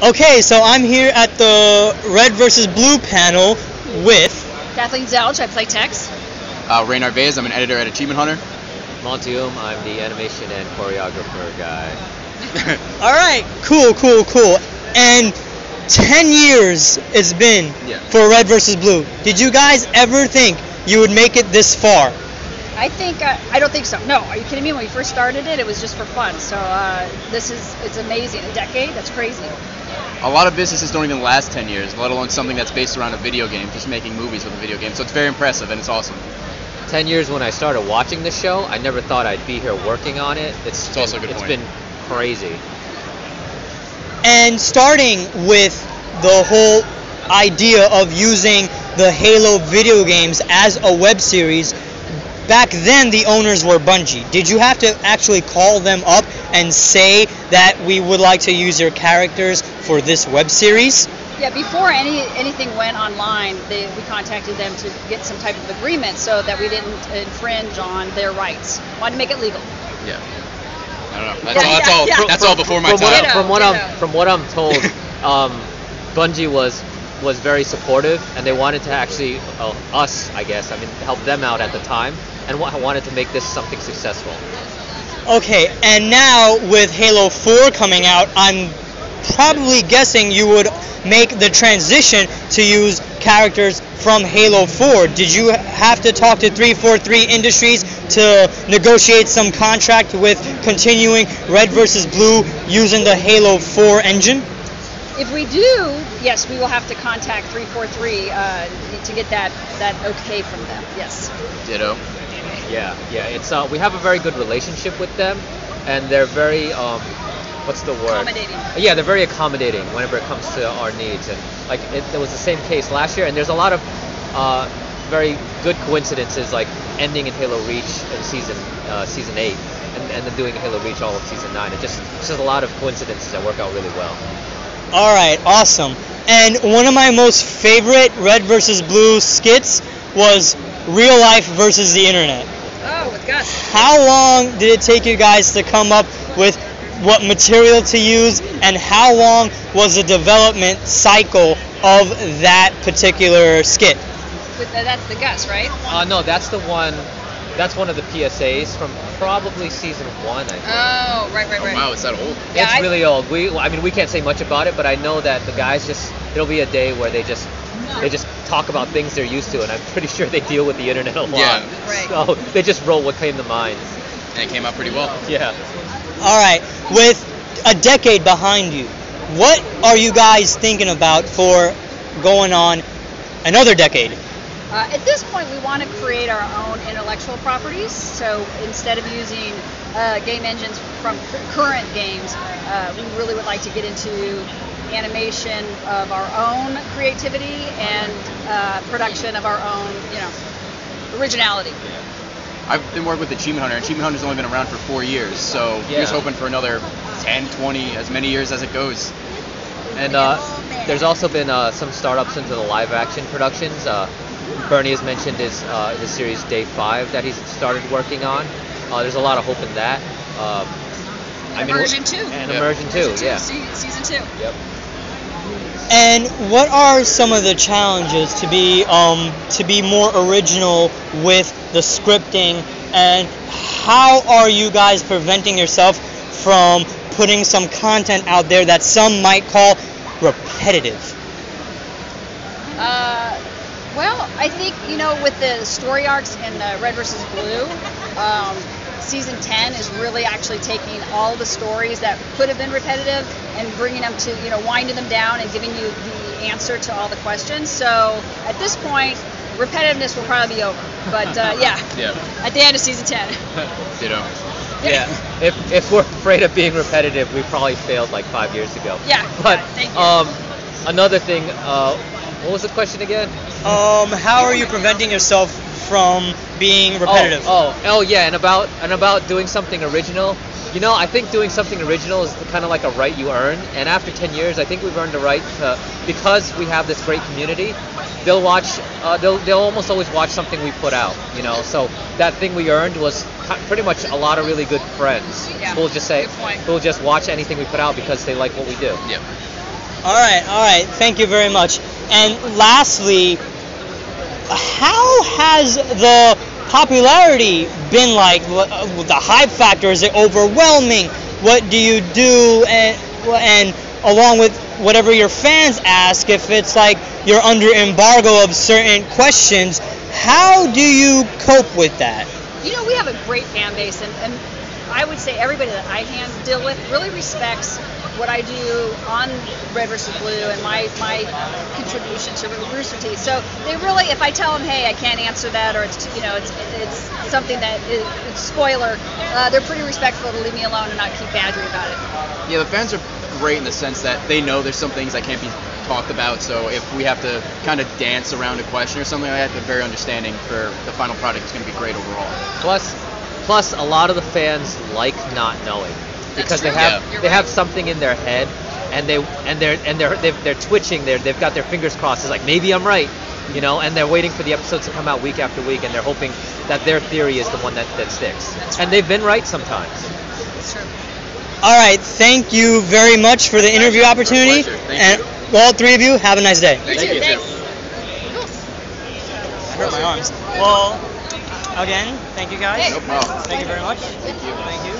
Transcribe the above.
Okay, so I'm here at the Red versus Blue panel with Kathleen Zuelch, I play Tex. Narvaez, I'm an editor at Achievement Hunter. Monty Oum, I'm the animation and choreographer guy. All right, cool. And 10 years it's been for Red versus Blue. Did you guys ever think you would make it this far? I don't think so. No, are you kidding me? When we first started it was just for fun. So it's amazing. A decade? That's crazy. A lot of businesses don't even last 10 years, let alone something that's based around a video game, just making movies with a video game. So it's very impressive and it's awesome. 10 years when I started watching the show, I never thought I'd be here working on it. It's also a good point. It's been crazy. And starting with the whole idea of using the Halo video games as a web series, back then the owners were Bungie. Did you have to actually call them up and say that we would like to use your characters for this web series? Yeah, before anything went online, we contacted them to get some type of agreement so that we didn't infringe on their rights. Wanted to make it legal. Yeah. I don't know. That's all before my time. From what I'm told, Bungie was very supportive, and they wanted to actually help them out at the time, and wanted to make this something successful. Okay, and now with Halo 4 coming out, I'm probably guessing you would make the transition to use characters from Halo 4. Did you have to talk to 343 Industries to negotiate some contract with continuing Red versus Blue using the Halo 4 engine? If we do, yes, we will have to contact 343 to get that okay from them. Yes. Ditto. Yeah. It's we have a very good relationship with them, and they're very what's the word? Accommodating. Yeah, they're very accommodating whenever it comes to our needs, and there was the same case last year, and there's a lot of very good coincidences, like ending in Halo Reach in season 8, and then doing Halo Reach all of season 9. It's just a lot of coincidences that work out really well. All right, awesome. And one of my most favorite Red versus Blue skits was Real Life versus the Internet. Oh, with Gus. How long did it take you guys to come up with what material to use, and how long was the development cycle of that particular skit? That's the Gus, right? No, that's the one. That's one of the PSAs from probably season 1, I think. Oh, right. Oh, wow, it's that old? Yeah, it's really old. We can't say much about it, but I know that the guys it'll be a day where they just talk about things they're used to, and I'm pretty sure they deal with the internet a lot. Yeah. Right. So they just wrote what came to mind. And it came out pretty well. Yeah. All right, with a decade behind you, what are you guys thinking about for going on another decade? At this point, we want to create our own intellectual properties. So instead of using game engines from current games, we really would like to get into animation of our own creativity and production of our own, originality. I've been working with Achievement Hunter. Achievement Hunter's only been around for 4 years, so we're just hoping for another 10, 20, as many years as it goes. And there's also been some startups into the live-action productions. Bernie has mentioned his series Day 5 that he's started working on. There's a lot of hope in that. Immersion 2. And Immersion 2, yeah. Season 2. Yep. And what are some of the challenges to be more original with the scripting, and how are you guys preventing yourself from putting some content out there that some might call repetitive? Well, I think, with the story arcs in Red vs. Blue, Season 10 is really actually taking all the stories that could have been repetitive and bringing them to, winding them down and giving you the answer to all the questions. So at this point, repetitiveness will probably be over. But at the end of Season 10. Yeah. If we're afraid of being repetitive, we probably failed like 5 years ago. Yeah. But thank you. Another thing, what was the question again? How are you preventing yourself from being repetitive? Oh, yeah, and about doing something original. I think doing something original is kind of like a right you earn, and after 10 years, I think we've earned the right to, because we have this great community, they'll almost always watch something we put out, so that thing we earned was pretty much a lot of really good friends who will just watch anything we put out because they like what we do. Yeah. All right. Thank you very much. And lastly, how has the popularity been like? The hype factor, is it overwhelming? What do you do? And along with whatever your fans ask, if it's like you're under embargo of certain questions, how do you cope with that? You know, we have a great fan base, and I would say everybody that I deal with really respects what I do on Red versus Blue and my contribution to Rooster Teeth. So they really, if I tell them, hey, I can't answer that, or it's something that is spoiler, they're pretty respectful to leave me alone and not keep badgering about it. Yeah, the fans are great in the sense that they know there's some things that can't be talked about, so if we have to kind of dance around a question or something like that, they're very understanding for the final product. It's going to be great overall. Plus, a lot of the fans like not knowing because they have something in their head, and they're twitching. They've got their fingers crossed. It's like, maybe I'm right, and they're waiting for the episodes to come out week after week, and they're hoping that their theory is the one that sticks. And they've been right sometimes. That's true. All right, thank you very much for the interview opportunity. Thank you. All three of you, have a nice day. Thank you. Thanks. I hurt my arms. Well, again, thank you guys. No problem. Thank you very much. Thank you.